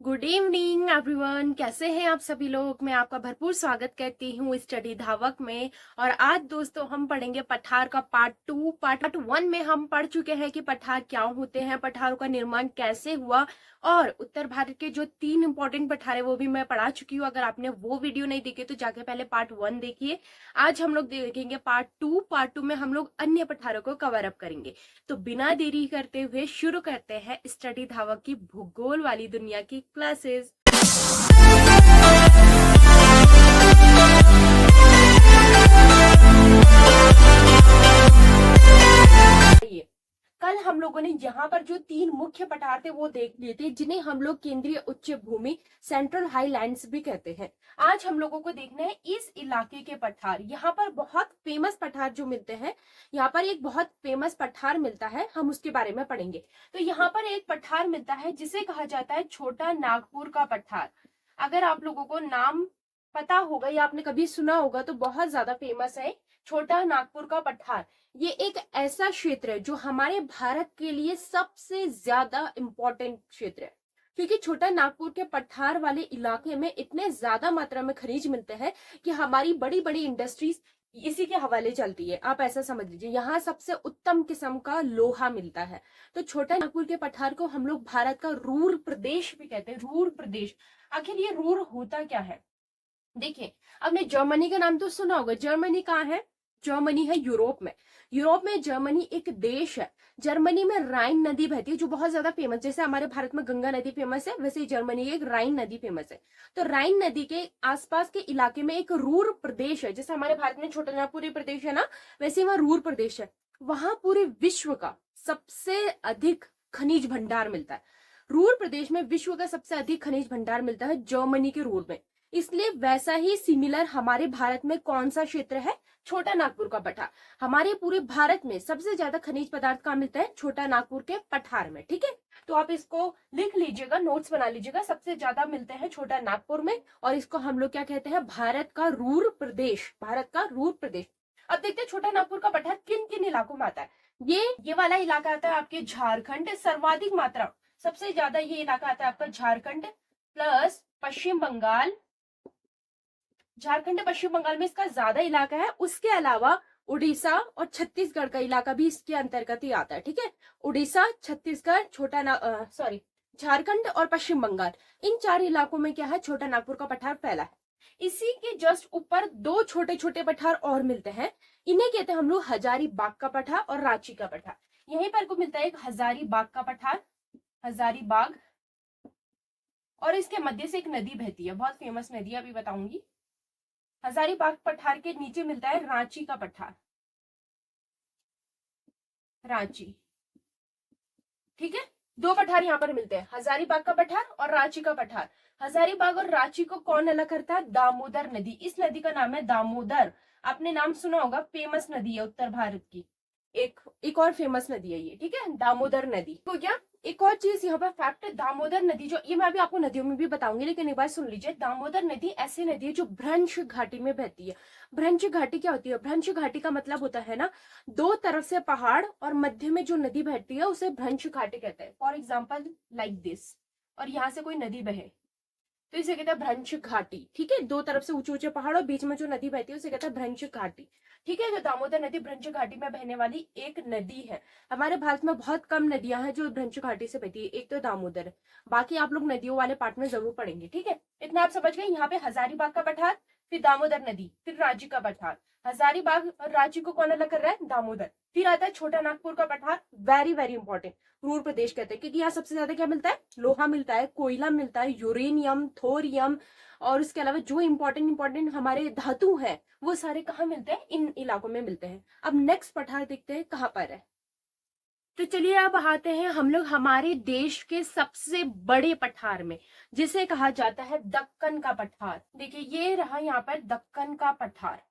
Good evening everyone, कैसे हैं आप सभी लोग। मैं आपका भरपूर स्वागत करती हूँ स्टडी धावक में। और आज दोस्तों हम पढ़ेंगे पठार का पार्ट 2। पार्ट 1 में हम पढ़ चुके हैं कि पठार क्या होते हैं, पठारों का निर्माण कैसे हुआ, और उत्तर भारत के जो 3 इंपॉर्टेंट पठार है वो भी मैं पढ़ा चुकी हूँ। अगर आपने वो वीडियो नहीं देखी तो जाके पहले पार्ट 1 देखिए। आज हम लोग देखेंगे पार्ट 2 में हम लोग अन्य पठारों को कवर अप करेंगे। तो बिना देरी करते हुए शुरू करते हैं स्टडी धावक की भूगोल वाली दुनिया की क्लासेस। कल हम लोगों ने यहाँ पर जो 3 मुख्य पठार थे वो देख लिए थे, जिन्हें हम लोग केंद्रीय उच्च भूमि सेंट्रल हाईलैंड्स भी कहते हैं। आज हम लोगों को देखना है इस इलाके के पठार। यहाँ पर बहुत फेमस पठार जो मिलते हैं, यहाँ पर एक बहुत फेमस पठार मिलता है, हम उसके बारे में पढ़ेंगे। तो यहाँ पर एक पठार मिलता है जिसे कहा जाता है छोटा नागपुर का पठार। अगर आप लोगों को नाम पता होगा या आपने कभी सुना होगा तो बहुत ज्यादा फेमस है छोटा नागपुर का पठार। ये एक ऐसा क्षेत्र है जो हमारे भारत के लिए सबसे ज्यादा इंपॉर्टेंट क्षेत्र है, क्योंकि छोटा नागपुर के पठार वाले इलाके में इतने ज्यादा मात्रा में खनिज मिलते हैं कि हमारी बड़ी बड़ी इंडस्ट्रीज इसी के हवाले चलती है। आप ऐसा समझ लीजिए, यहाँ सबसे उत्तम किस्म का लोहा मिलता है। तो छोटा नागपुर के पठार को हम लोग भारत का रूर प्रदेश भी कहते हैं। रूर प्रदेश, आखिर ये रूर होता क्या है? देखिए, आपने जर्मनी का नाम तो सुना होगा। जर्मनी कहाँ है? जर्मनी है यूरोप में। यूरोप में जर्मनी एक देश है। जर्मनी में राइन नदी बहती है जो बहुत ज्यादा फेमस, जैसे हमारे भारत में गंगा नदी फेमस है वैसे जर्मनी एक राइन नदी फेमस है। तो राइन नदी के आसपास के इलाके में एक रूर प्रदेश है। जैसे हमारे भारत में छोटा नागपुर प्रदेश है ना, वैसे वहां रूर प्रदेश है। वहां पूरे विश्व का सबसे अधिक खनिज भंडार मिलता है। रूर प्रदेश में विश्व का सबसे अधिक खनिज भंडार मिलता है जर्मनी के रूर में। इसलिए वैसा ही सिमिलर हमारे भारत में कौन सा क्षेत्र है? छोटा नागपुर का पठार। हमारे पूरे भारत में सबसे ज्यादा खनिज पदार्थ कहाँ मिलता है? छोटा नागपुर के पठार में। ठीक है, तो आप इसको लिख लीजिएगा, नोट्स बना लीजिएगा। सबसे ज्यादा मिलते हैं छोटा नागपुर में, और इसको हम लोग क्या कहते हैं? भारत का रूर प्रदेश। भारत का रूर प्रदेश। अब देखते हैं छोटा नागपुर का पठार किन किन इलाकों में आता है। ये वाला इलाका आता है आपके झारखंड, सर्वाधिक मात्रा, सबसे ज्यादा ये इलाका आता है आपका झारखंड प्लस पश्चिम बंगाल। झारखंड पश्चिम बंगाल में इसका ज्यादा इलाका है। उसके अलावा उड़ीसा और छत्तीसगढ़ का इलाका भी इसके अंतर्गत ही आता है। ठीक है, उड़ीसा, छत्तीसगढ़, झारखंड और पश्चिम बंगाल, इन 4 इलाकों में क्या है? छोटा नागपुर का पठार फैला है। इसी के जस्ट ऊपर 2 छोटे छोटे पठार और मिलते हैं। इन्हें कहते हैं हम लोग हजारीबाग का पठार और रांची का पठार। यहीं पर को मिलता है एक हजारीबाग का पठार, हजारीबाग, और इसके मध्य से एक नदी बहती है, बहुत फेमस नदी है, अभी बताऊंगी। हजारीबाग पठार के नीचे मिलता है रांची का पठार, रांची। ठीक है, 2 पठार यहाँ पर मिलते हैं, हजारीबाग का पठार और रांची का पठार। हजारीबाग और रांची को कौन अलग करता है? दामोदर नदी। इस नदी का नाम है दामोदर। आपने नाम सुना होगा, फेमस नदी है उत्तर भारत की। एक और फेमस नदी है ये। ठीक है, दामोदर नदी। तो क्या एक और चीज यहाँ पर फैक्ट है, दामोदर नदी जो, ये मैं अभी आपको नदियों में भी बताऊंगी, लेकिन एक बार सुन लीजिए। दामोदर नदी ऐसी नदी है जो भ्रंश घाटी में बहती है। भ्रंश घाटी क्या होती है? भ्रंश घाटी का मतलब होता है ना, 2 तरफ से पहाड़ और मध्य में जो नदी बहती है उसे भ्रंश घाटी कहते हैं। फॉर एग्जाम्पल लाइक दिस, और यहाँ से कोई नदी बहे तो इसे कहते हैं भ्रंश घाटी। ठीक है, 2 तरफ से ऊंचे ऊंचे पहाड़ और बीच में जो नदी बहती है उसे कहते हैं भ्रंश घाटी। ठीक है, जो दामोदर नदी भ्रंश घाटी में बहने वाली एक नदी है। हमारे भारत में बहुत कम नदियां हैं जो भ्रंश घाटी से बहती है, एक तो दामोदर है, बाकी आप लोग नदियों वाले पार्ट में जरूर पढ़ेंगे। ठीक है, इतना आप समझ गए। यहाँ पे हजारीबाग का पठार, फिर दामोदर नदी, फिर रांची का पठार। हजारीबाग और रांची को कौन अलग कर रहा है? दामोदर। फिर आता है छोटा नागपुर का पठार, वेरी वेरी इंपॉर्टेंट, रूर प्रदेश कहते हैं, क्योंकि यहाँ सबसे ज्यादा क्या मिलता है? लोहा मिलता है, कोयला मिलता है, यूरेनियम, थोरियम, और उसके अलावा जो इंपॉर्टेंट हमारे धातु हैं वो सारे कहाँ मिलते हैं? इन इलाकों में मिलते हैं। अब नेक्स्ट पठार देखते हैं कहाँ पर है। तो चलिए अब आते हैं हम लोग हमारे देश के सबसे बड़े पठार में, जिसे कहा जाता है दक्कन का पठार। देखिए, ये रहा यहाँ पर दक्कन का पठार।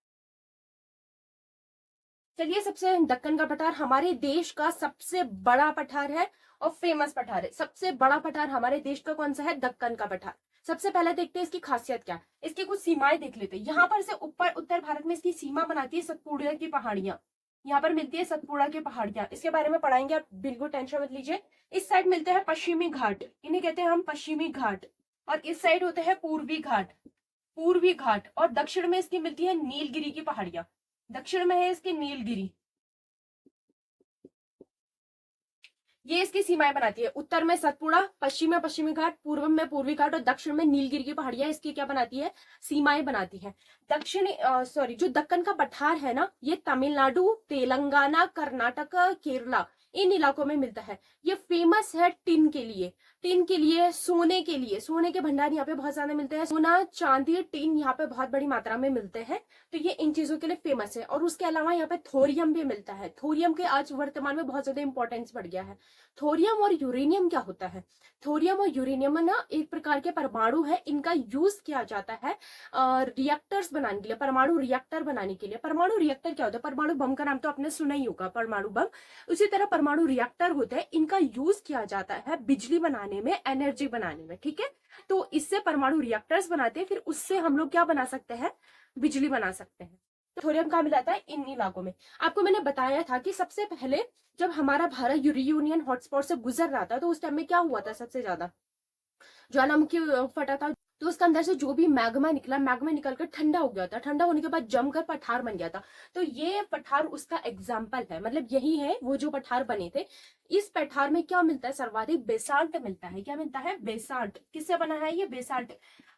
चलिए, सबसे दक्कन का पठार हमारे देश का सबसे बड़ा पठार है और फेमस पठार है। सबसे बड़ा पठार हमारे देश का कौन सा है? दक्कन का पठार। सबसे पहले देखते हैं इसकी खासियत क्या है। इसकी कुछ सीमाएं देख लेते हैं। यहाँ पर से ऊपर उत्तर भारत में इसकी सीमा बनाती है सतपुड़ा की पहाड़ियां। यहाँ पर मिलती है सतपुड़ा की पहाड़ियां, इसके बारे में पढ़ाएंगे, आप बिल्कुल टेंशन मत लीजिए। इस साइड मिलते हैं पश्चिमी घाट, इन्हें कहते हैं हम पश्चिमी घाट। और इस साइड होते हैं पूर्वी घाट, पूर्वी घाट, और दक्षिण में इसकी मिलती है नीलगिरी की पहाड़ियां, दक्षिण में है इसकी नीलगिरी, ये इसकी सीमाएं बनाती है। उत्तर में सतपुड़ा, पश्चिम में पश्चिमी घाट, पूर्व में पूर्वी घाट और दक्षिण में नीलगिरी की पहाड़ियां इसकी क्या बनाती है, सीमाएं बनाती है। दक्षिणी सॉरी जो दक्कन का पठार है ना, ये तमिलनाडु, तेलंगाना, कर्नाटक, केरला, इन इलाकों में मिलता है। ये फेमस है टिन के लिए, टिन के लिए, सोने के लिए, सोने के भंडार यहाँ पे बहुत ज्यादा मिलते हैं, सोना चांदी टिन यहाँ पे बहुत बड़ी मात्रा में मिलते हैं, तो ये इन चीजों के लिए फेमस है। और उसके अलावा यहाँ पे थोरियम भी मिलता है, थोरियम के आज वर्तमान में बहुत ज्यादा इंपॉर्टेंस बढ़ गया है। थोरियम और यूरेनियम क्या होता है, थोरियम और यूरेनियम ना एक प्रकार के परमाणु है, इनका यूज किया जाता है रिएक्टर्स बनाने के लिए, परमाणु रिएक्टर बनाने के लिए। परमाणु रिएक्टर क्या होता है, परमाणु बम का नाम तो आपने सुना ही होगा, परमाणु बम, उसी तरह परमाणु रिएक्टर होते हैं, इनका यूज किया जाता है बिजली बनाने में, एनर्जी बनाने में, ठीक है। तो इससे परमाणु रिएक्टर्स बनाते हैं, फिर उससे हम लोग क्या बना सकते हैं, बिजली बना सकते हैं। तो थोरियम कहाँ मिलाता है, इन इलाकों में। आपको मैंने बताया था कि सबसे पहले जब हमारा भारत यूरेनियन हॉटस्पॉट से गुजर रहा था, तो उस टाइम में क्या हुआ था, सबसे ज्यादा ज्वालामुखी फटा था, तो उसके अंदर से जो भी मैग्मा निकला, मैग्मा निकलकर ठंडा हो गया था, ठंडा होने के बाद जमकर पठार बन गया था। तो ये पठार उसका एग्जाम्पल है, मतलब यही है वो जो पठार बने थे। इस पठार में क्या मिलता है, सर्वाधिक बेसाल्ट मिलता है। क्या मिलता है, बेसाल्ट। किससे बना है ये, बेसाल्ट।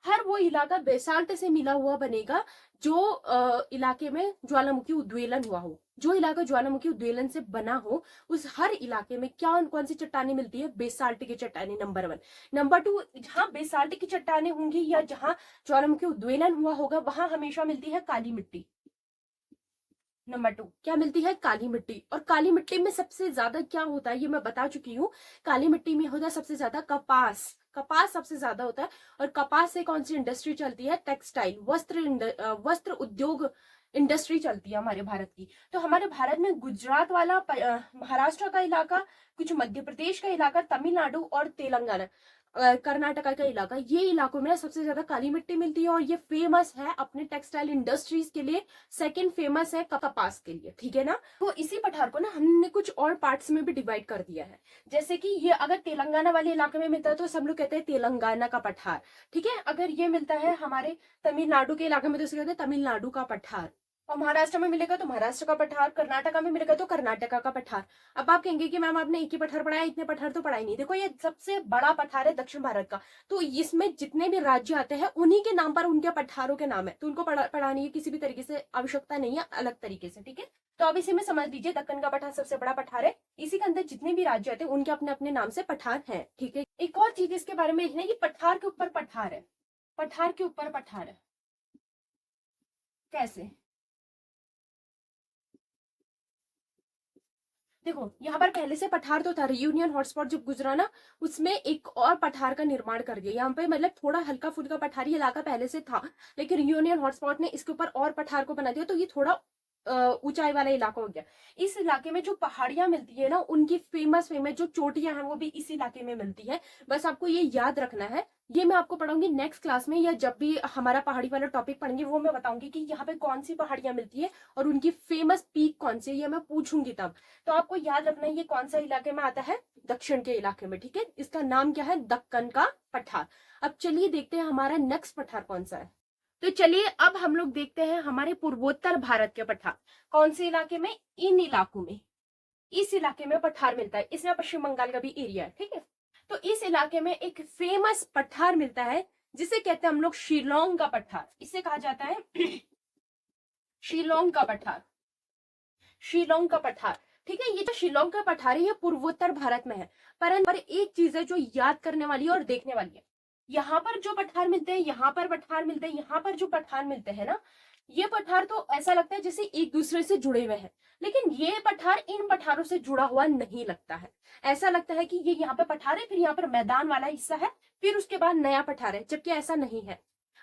हर वो इलाका बेसाल्ट से मिला हुआ बनेगा जो इलाके में ज्वालामुखी उद्वेलन हुआ हो, जो इलाका ज्वालामुखी उद्वेलन से बना हो, उस हर इलाके में क्या कौन सी चट्टानें मिलती है, बेसाल्ट की चट्टानें, नंबर 1। नंबर 2, जहां बेसाल्ट की चट्टानें होंगी या जहां ज्वालामुखी उद्वेलन हुआ होगा, वहां हमेशा मिलती है काली मिट्टी। नंबर 2 क्या मिलती है, काली मिट्टी। और काली मिट्टी में सबसे ज्यादा क्या होता है, ये मैं बता चुकी हूँ। काली मिट्टी में होता है सबसे ज्यादा कपास, कपास सबसे ज्यादा होता है। और कपास से कौन सी इंडस्ट्री चलती है, टेक्सटाइल, वस्त्र उद्योग इंडस्ट्री चलती है हमारे भारत की। तो हमारे भारत में गुजरात वाला, महाराष्ट्र का इलाका, कुछ मध्य प्रदेश का इलाका, तमिलनाडु और तेलंगाना, कर्नाटका का इलाका, ये इलाकों में सबसे ज्यादा काली मिट्टी मिलती है। और ये फेमस है अपने टेक्सटाइल इंडस्ट्रीज के लिए, सेकंड फेमस है कपास के लिए, ठीक है ना। तो इसी पठार को ना हमने कुछ और पार्ट्स में भी डिवाइड कर दिया है। जैसे कि ये अगर तेलंगाना वाले इलाके में मिलता है तो सब लोग कहते हैं तेलंगाना का पठार, ठीक है। अगर ये मिलता है हमारे तमिलनाडु के इलाके में तो इसे कहते हैं तमिलनाडु का पठार। और महाराष्ट्र में मिलेगा तो महाराष्ट्र का पठार, कर्नाटका में मिलेगा तो कर्नाटका का पठार। अब आप कहेंगे कि मैम आपने एक ही पठार पढ़ाया, इतने पठार तो पढ़ाई नहीं। देखो ये सबसे बड़ा पठार है दक्षिण भारत का, तो इसमें जितने भी राज्य आते हैं उन्हीं के नाम पर उनके पठारों के नाम है, तो उनको पढ़ाने की किसी भी तरीके से आवश्यकता नहीं है अलग तरीके से, ठीक है। तो अब इसी में समझ लीजिए दक्कन का पठार सबसे बड़ा पठार है, इसी के अंदर जितने भी राज्य आते हैं उनके अपने अपने नाम से पठार है, ठीक है। एक और चीज इसके बारे में लिखना है, ये पठार के ऊपर पठार है, पठार के ऊपर पठार है। कैसे, देखो यहाँ पर पहले से पठार तो था, रियूनियन हॉटस्पॉट जब गुजरा ना, उसमें एक और पठार का निर्माण कर दिया यहाँ पे, मतलब थोड़ा हल्का फुल्का पठारी इलाका पहले से था, लेकिन रियूनियन हॉटस्पॉट ने इसके ऊपर और पठार को बना दिया, तो ये थोड़ा ऊंचाई वाला इलाका हो गया। इस इलाके में जो पहाड़ियां मिलती है ना, उनकी फेमस फेमस जो चोटियां हैं वो भी इस इलाके में मिलती है। बस आपको ये याद रखना है, ये मैं आपको पढ़ाऊंगी नेक्स्ट क्लास में, या जब भी हमारा पहाड़ी वाला टॉपिक पढ़ेंगे वो मैं बताऊंगी कि यहाँ पे कौन सी पहाड़ियां मिलती है और उनकी फेमस पीक कौन सी है, ये मैं पूछूंगी तब। तो आपको याद रखना है ये कौन सा इलाके में आता है, दक्षिण के इलाके में, ठीक है। इसका नाम क्या है, दक्कन का पठार। अब चलिए देखते हैं हमारा नेक्स्ट पठार कौन सा है। तो चलिए अब हम लोग देखते हैं हमारे पूर्वोत्तर भारत के पठार कौन से इलाके में, इन इलाकों में, इस इलाके में पठार मिलता है। इसमें पश्चिम बंगाल का भी एरिया है, ठीक है। तो इस इलाके में एक फेमस पठार मिलता है जिसे कहते हैं हम लोग शिलोंग का पठार, इसे कहा जाता है शिलोंग का पठार, शिलोंग का पठार, ठीक है। ये जो शिलोंग का पठार है ये पूर्वोत्तर भारत में है, पर एक चीज है जो याद करने वाली है और देखने वाली है। यहाँ पर जो पठार मिलते हैं, यहाँ पर पठार मिलते हैं, यहाँ पर जो पठार मिलते हैं ना, ये पठार तो ऐसा लगता है जैसे एक दूसरे से जुड़े हुए हैं, लेकिन ये पठार इन पठारों से जुड़ा हुआ नहीं लगता है। ऐसा लगता है कि ये यहाँ पे पठार है, फिर यहाँ पर मैदान वाला हिस्सा है, फिर उसके बाद नया पठार है, जबकि ऐसा नहीं है।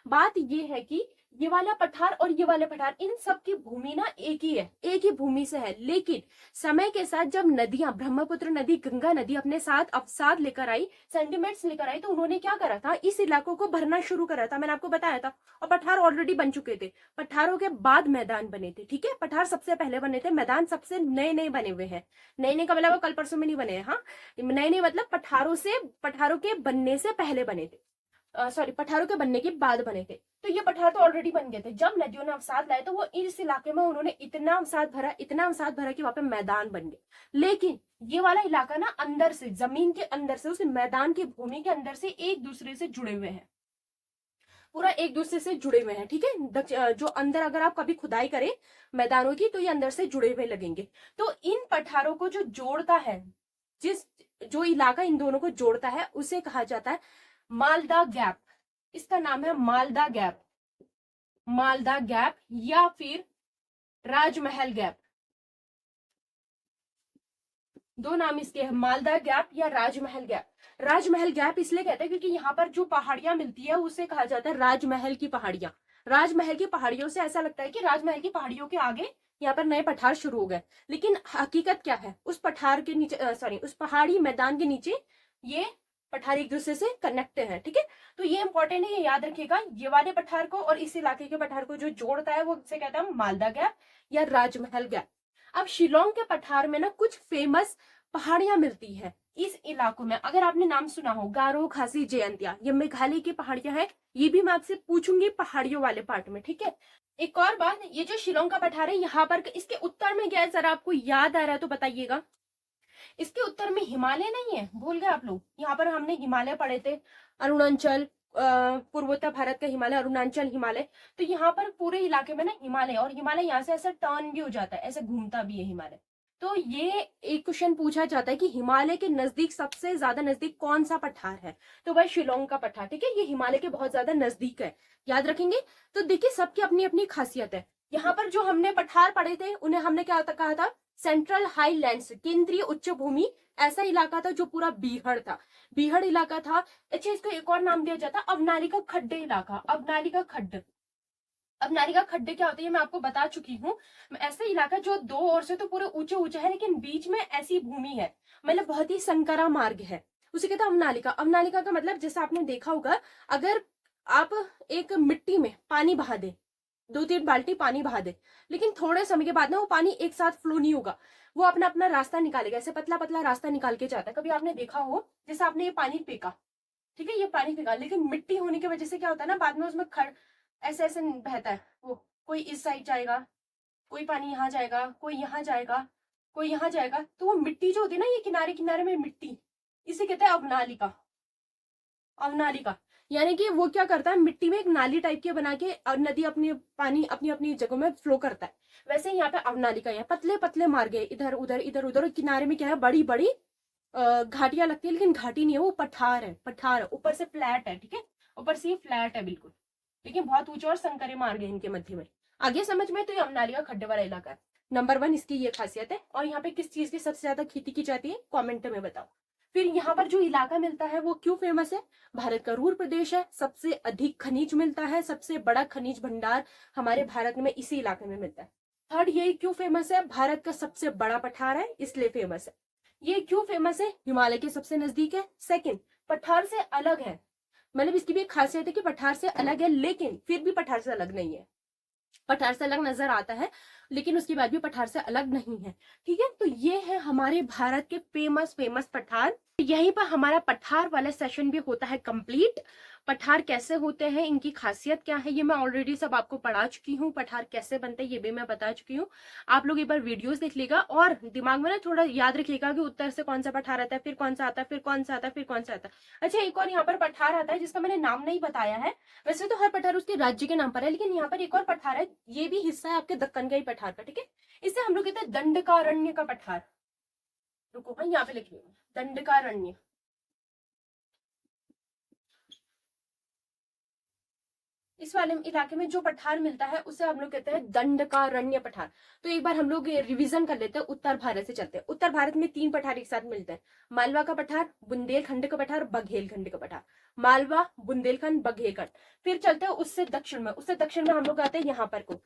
बात ये है कि ये वाला पठार और ये वाले पठार, इन सब की भूमि ना एक ही है, एक ही भूमि से है। लेकिन समय के साथ जब नदियां, ब्रह्मपुत्र नदी, गंगा नदी अपने साथ अवसाद लेकर आई, सेंटिमेंट्स लेकर आई, तो उन्होंने क्या करा था, इस इलाकों को भरना शुरू करा था, मैंने आपको बताया था। और पठार ऑलरेडी बन चुके थे, पठारों के बाद मैदान बने थे, ठीक है। पठार सबसे पहले बने थे, मैदान सबसे नए नए बने हुए हैं। नए नए का मतलब वो कल परसों में नहीं बने हैं, हाँ, नए नए मतलब पठारों के बनने से पहले बने थे। पठारों के बनने के बाद बने थे। तो ये पठार तो ऑलरेडी बन गए थे। जब नदियों ने अवसाद लाए तो वो इस इलाके में उन्होंने इतना अवसाद भरा कि वहां पे मैदान बन गए। लेकिन ये वाला इलाका ना अंदर से, जमीन के अंदर से, उस मैदान की भूमि के अंदर से एक दूसरे से जुड़े हुए हैं, पूरा एक दूसरे से जुड़े हुए हैं। ठीक है, जो अंदर अगर आप कभी खुदाई करें मैदानों की तो ये अंदर से जुड़े हुए लगेंगे। तो इन पठारों को जो जोड़ता है, जो इलाका इन दोनों को जोड़ता है, उसे कहा जाता है मालदा गैप। इसका नाम है मालदा गैप, मालदा गैप या फिर राजमहल गैप। दो नाम इसके हैं, मालदा गैप या राजमहल गैप। राजमहल गैप इसलिए कहते हैं क्योंकि यहाँ पर जो पहाड़ियां मिलती है उसे कहा जाता है राजमहल की पहाड़ियां। राजमहल की पहाड़ियों से ऐसा लगता है कि राजमहल की पहाड़ियों के आगे यहाँ पर नए पठार शुरू हो गए, लेकिन हकीकत क्या है, उस पठार के नीचे उस पहाड़ी मैदान के नीचे ये पठार एक दूसरे से कनेक्ट है। ठीक है, तो ये इंपॉर्टेंट है, ये याद रखिएगा। ये वाले पठार को और इस इलाके के पठार को जो जोड़ता है वो उसे कहता है मालदा गैप या राजमहल गैप। अब शिलोंग के पठार में ना कुछ फेमस पहाड़ियां मिलती है इस इलाकों में। अगर आपने नाम सुना हो गारो, खासी, जयंतिया, ये मेघालय की पहाड़ियां हैं। ये भी मैं आपसे पूछूंगी पहाड़ियों वाले पार्ट में। ठीक है, एक और बात, ये जो शिलोंग का पठार है यहाँ पर इसके उत्तर में क्या है, जरा आपको याद आ रहा है तो बताइएगा। इसके उत्तर में हिमालय नहीं है, भूल गए आप लोग। यहाँ पर हमने हिमालय पढ़े थे, अरुणाचल, पूर्वोत्तर भारत का हिमालय, अरुणाचल हिमालय। तो यहाँ पर पूरे इलाके में ना हिमालय, और हिमालय यहाँ से ऐसा टर्न भी हो जाता है, ऐसे घूमता भी है हिमालय। तो ये एक क्वेश्चन पूछा जाता है कि हिमालय के नजदीक, सबसे ज्यादा नजदीक कौन सा पठार है, तो वह शिलोंग का पठार। ठीक है, ये हिमालय के बहुत ज्यादा नजदीक है, याद रखेंगे। तो देखिए सबकी अपनी अपनी खासियत है। यहाँ पर जो हमने पठार पढ़े थे उन्हें हमने क्या कहा था, सेंट्रल हाईलैंड्स, केंद्रीय उच्च भूमि। ऐसा इलाका था जो पूरा बीहड़ था, बीहड़ इलाका था। अच्छा, इसको एक और नाम दिया जाता है अवनाली का खड्डे इलाका, अवनाली का खड्ड। अवनाली का खड्डे क्या होते हैं मैं आपको बता चुकी हूँ। ऐसा इलाका जो दो ओर से तो पूरे ऊंचे ऊंचे है, लेकिन बीच में ऐसी भूमि है, मतलब बहुत ही संकरा मार्ग है, उसे कहते हैं अवनालिका। अवनालिका का मतलब जैसा आपने देखा होगा, अगर आप एक मिट्टी में पानी बहा दे, 2-3 बाल्टी पानी बहा दे, लेकिन थोड़े समय के बाद ना वो पानी एक साथ फ्लो नहीं होगा, वो अपना अपना रास्ता निकालेगा, ऐसे पतला पतला रास्ता निकाल के जाता है। कभी आपने देखा हो, जैसे आपने ये पानी फेंका, ठीक है, ये पानी फेंका, लेकिन मिट्टी होने की वजह से क्या होता है ना, बाद में उसमें ऐसे ऐसे बहता है वो, कोई इस साइड जाएगा, कोई पानी यहाँ जाएगा, कोई यहाँ जाएगा, कोई यहाँ जाएगा। तो वो मिट्टी जो होती है ना, ये किनारे किनारे में मिट्टी, इसे कहते हैं अवनालिका। अवनालिका यानी कि वो क्या करता है, मिट्टी में एक नाली टाइप की बना के नदी अपने पानी अपनी अपनी जगह में फ्लो करता है। वैसे यहाँ पे अवनालिका है, पतले पतले मार्ग है, इधर उधर इधर उधर, किनारे में क्या है, बड़ी बड़ी घाटियां लगती है, लेकिन घाटी नहीं है, वो पठार है, पठार ऊपर से फ्लैट है। ठीक है, ऊपर से फ्लैट है बिल्कुल, लेकिन बहुत ऊंचे और संकरे मार्ग है इनके मध्य में। आगे समझ में, तो ये अवनाली का खड्डे वाला इलाका है। नंबर 1 इसकी ये खासियत है। और यहाँ पे किस चीज की सबसे ज्यादा खेती की जाती है, कमेंट में बताओ। फिर यहाँ पर जो इलाका मिलता है वो क्यों फेमस है, भारत का रूर प्रदेश है, सबसे अधिक खनिज मिलता है, सबसे बड़ा खनिज भंडार हमारे भारत में इसी इलाके में मिलता है। थर्ड, ये क्यों फेमस है, भारत का सबसे बड़ा पठार है इसलिए फेमस है। ये क्यों फेमस है, हिमालय के सबसे नजदीक है। सेकंड, पठार से अलग है, मतलब इसकी भी एक खासियत है कि पठार से अलग है, लेकिन फिर भी पठार से अलग नहीं है। पठार से अलग नजर आता है, लेकिन उसके बाद भी पठार से अलग नहीं है। ठीक है, तो ये है हमारे भारत के फेमस फेमस पठार। यहीं पर हमारा पठार वाला सेशन भी होता है कंप्लीट। पठार कैसे होते हैं, इनकी खासियत क्या है, ये मैं ऑलरेडी सब आपको पढ़ा चुकी हूँ। पठार कैसे बनते हैं ये भी मैं बता चुकी हूँ। आप लोग एक बार वीडियोस देख लेगा और दिमाग में ना थोड़ा याद रखिएगा कि उत्तर से कौन सा पठार आता है, फिर कौन सा आता है, फिर कौन सा आता है, फिर कौन सा आता है। अच्छा, एक और यहाँ पर पठार आता है जिसका मैंने नाम नहीं बताया है। वैसे तो हर पठार उसके राज्य के नाम पर है, लेकिन यहाँ पर एक और पठार है, ये भी हिस्सा है आपके दक्कन का ही पठार का। ठीक है, इसे हम लोग कहते हैं दंडकारण्य का पठार। रुको, हाँ यहाँ पे लिख लो, दंडकारण्य। इस वाले इलाके में जो पठार मिलता है उसे हम लोग कहते हैं दंडकारण्य पठार। तो एक बार हम लोग रिवीजन कर लेते हैं, उत्तर भारत से चलते हैं। उत्तर भारत में 3 पठार एक साथ मिलते हैं, मालवा का पठार, बुंदेलखंड का पठार, बघेलखंड का पठार। मालवा, बुंदेलखंड, बघेलखंड। फिर चलते हैं उससे दक्षिण में, उससे दक्षिण में हम लोग आते हैं यहाँ पर को,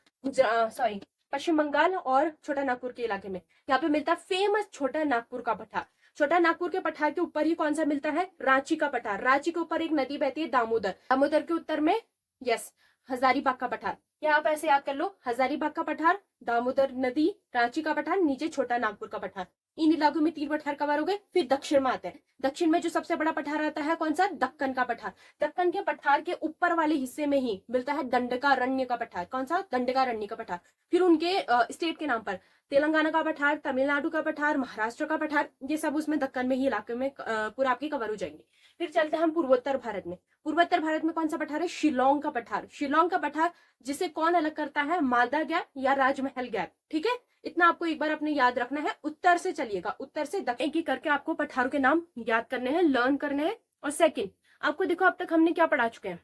सॉरी, पश्चिम बंगाल और छोटा नागपुर के इलाके में। यहाँ पे मिलता है फेमस छोटा नागपुर का पठार। छोटा नागपुर के पठार के ऊपर ही कौन सा मिलता है, रांची का पठार। रांची के ऊपर एक नदी बहती है दामोदर, दामोदर के उत्तर में यस हजारीबाग का पठार। या आप ऐसे याद कर लो, हजारीबाग का पठार, दामोदर नदी, रांची का पठार, नीचे छोटा नागपुर का पठार। इन इलाकों में 3 पठार कवर हो गए। फिर दक्षिण में आते हैं। दक्षिण में जो सबसे बड़ा पठार आता है कौन सा? दक्कन का पठार। दक्कन के पठार के ऊपर वाले हिस्से में ही मिलता है दंडकारण्य का पठार। कौन सा? दंडकारण्य का पठार। फिर उनके स्टेट के नाम पर तेलंगाना का पठार, तमिलनाडु का पठार, महाराष्ट्र का पठार, ये सब उसमें दक्कन में ही इलाके में पूरा आपके कवर हो जाएंगे। फिर चलते हैं हम पूर्वोत्तर भारत में। पूर्वोत्तर भारत में कौन सा पठार है? शिलोंग का पठार। शिलोंग का पठार जिसे कौन अलग करता है? मालदा गैप या राजमहल गैप। ठीक है, इतना आपको एक बार अपने याद रखना है। उत्तर से चलिएगा, उत्तर से दक्षिण की करके आपको पठारों के नाम याद करने हैं, लर्न करने हैं। और सेकंड, आपको देखो अब तक हमने क्या पढ़ा चुके हैं?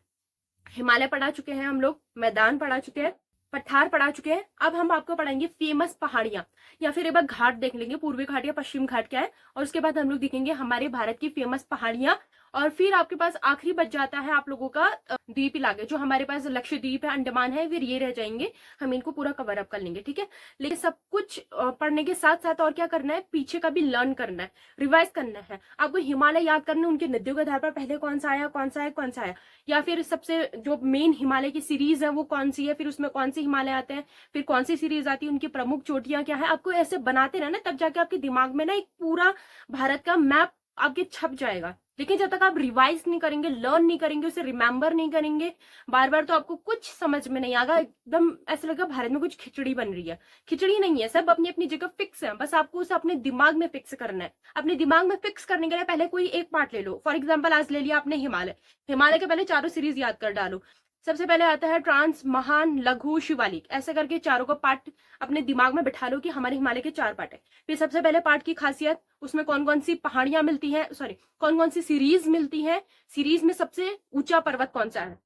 हिमालय पढ़ा चुके हैं हम लोग, मैदान पढ़ा चुके हैं, पठार पढ़ा चुके हैं। अब हम आपको पढ़ाएंगे फेमस पहाड़ियां, या फिर एक बार घाट देख लेंगे, पूर्वी घाट या पश्चिम घाट क्या है, और उसके बाद हम लोग देखेंगे हमारे भारत की फेमस पहाड़ियां। और फिर आपके पास आखिरी बच जाता है आप लोगों का द्वीप इलाके, जो हमारे पास लक्षद्वीप है, अंडमान है, फिर ये रह जाएंगे। हम इनको पूरा कवर अप कर लेंगे, ठीक है। लेकिन सब कुछ पढ़ने के साथ साथ और क्या करना है? पीछे का भी लर्न करना है, रिवाइज करना है। आपको हिमालय याद करना है, उनके नदियों के आधार पर पहले कौन सा आया, कौन सा है, कौन सा आया, या फिर सबसे जो मेन हिमालय की सीरीज है वो कौन सी है, फिर उसमें कौन से हिमालय आते हैं, फिर कौन सी सीरीज आती है, उनकी प्रमुख चोटियां क्या है। आपको ऐसे बनाते रहना, तब जाके आपके दिमाग में ना एक पूरा भारत का मैप आपके छप जाएगा। लेकिन जब तक आप रिवाइज नहीं करेंगे, लर्न नहीं करेंगे, उसे रिमेंबर नहीं करेंगे बार बार, तो आपको कुछ समझ में नहीं आएगा। एकदम ऐसा लगेगा भारत में कुछ खिचड़ी बन रही है। खिचड़ी नहीं है, सब अपनी अपनी जगह फिक्स है, बस आपको उसे अपने दिमाग में फिक्स करना है। अपने दिमाग में फिक्स करने के लिए पहले कोई एक पार्ट ले लो। फॉर एग्जाम्पल आज ले लिया आपने हिमालय, हिमालय के पहले चारों सीरीज याद कर डालो। सबसे पहले आता है ट्रांस, महान, लघु, शिवालिक, ऐसे करके चारों को पार्ट अपने दिमाग में बैठा लो कि हमारे हिमालय के 4 पार्ट है। फिर सबसे पहले पार्ट की खासियत, उसमें कौन कौन सी पहाड़ियां मिलती हैं, सॉरी कौन कौन सी सीरीज मिलती है, सीरीज में सबसे ऊंचा पर्वत कौन सा है।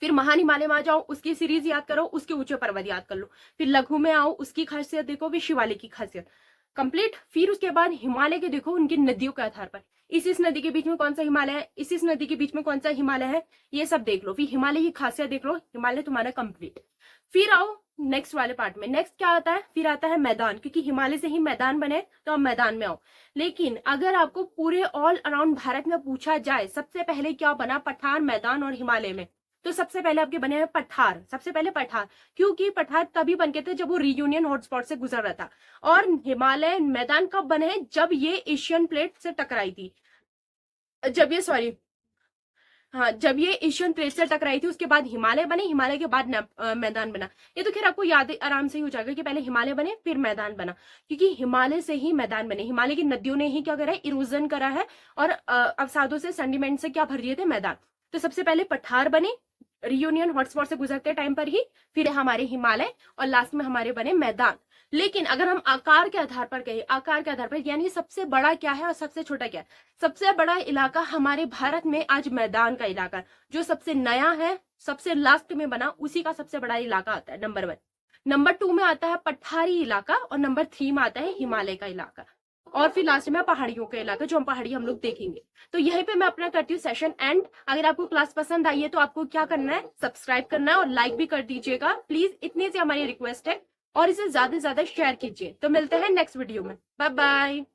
फिर महान हिमालय में आ जाओ, उसकी सीरीज याद करो, उसके ऊंचे पर्वत याद कर लो। फिर लघु में आओ, उसकी खासियत देखो, फिर शिवालिक की खासियत कंप्लीट। फिर उसके बाद हिमालय के देखो उनकी नदियों के आधार पर, इस नदी के बीच में कौन सा हिमालय है, इस नदी के बीच में कौन सा हिमालय है, ये सब देख लो। फिर हिमालय की खासियत देख लो, हिमालय तुम्हारा कंप्लीट। फिर आओ नेक्स्ट वाले पार्ट में। नेक्स्ट क्या आता है? फिर आता है मैदान, क्योंकि हिमालय से ही मैदान बने, तो आप मैदान में आओ। लेकिन अगर आपको पूरे ऑल अराउंड भारत में पूछा जाए सबसे पहले क्या बना पठार, मैदान और हिमालय में, तो सबसे पहले आपके बने हैं पठार। सबसे पहले पठार, क्योंकि पठार तभी बन के थे जब वो रीयूनियन हॉटस्पॉट से गुजर रहा था। और हिमालय मैदान कब बने हैं? जब ये एशियन प्लेट से टकराई थी, जब ये सॉरी हाँ, जब ये एशियन प्लेट से टकराई थी, उसके बाद हिमालय बने, हिमालय के बाद मैदान बना। ये तो खैर आपको याद आराम से ही हो जाएगा कि पहले हिमालय बने फिर मैदान बना, क्योंकि हिमालय से ही मैदान बने। हिमालय की नदियों ने ही क्या करा है? इरोजन करा है, और अवसादों से, सेंडिमेंट से क्या भर दिए थे? मैदान। तो सबसे पहले पठार बने रियूनियन हॉटस्पॉट से गुजरते टाइम पर ही, फिर हमारे हिमालय, और लास्ट में हमारे बने मैदान। लेकिन अगर हम आकार के आधार पर कहें, आकार के आधार पर यानी सबसे बड़ा क्या है और सबसे छोटा क्या है, सबसे बड़ा इलाका हमारे भारत में आज मैदान का इलाका है। जो सबसे नया है, सबसे लास्ट में बना, उसी का सबसे बड़ा इलाका आता है नंबर 1। नंबर 2 में आता है पठारी इलाका, और नंबर 3 में आता है हिमालय का इलाका, और फिर लास्ट में पहाड़ियों का इलाका, जो हम पहाड़ी हम लोग देखेंगे। तो यहीं पे मैं अपना करती हूँ सेशन एंड। अगर आपको क्लास पसंद आई है तो आपको क्या करना है? सब्सक्राइब करना है और लाइक भी कर दीजिएगा प्लीज, इतनी सी हमारी रिक्वेस्ट है, और इसे ज्यादा से ज्यादा शेयर कीजिए। तो मिलते हैं नेक्स्ट वीडियो में, बाय बाय।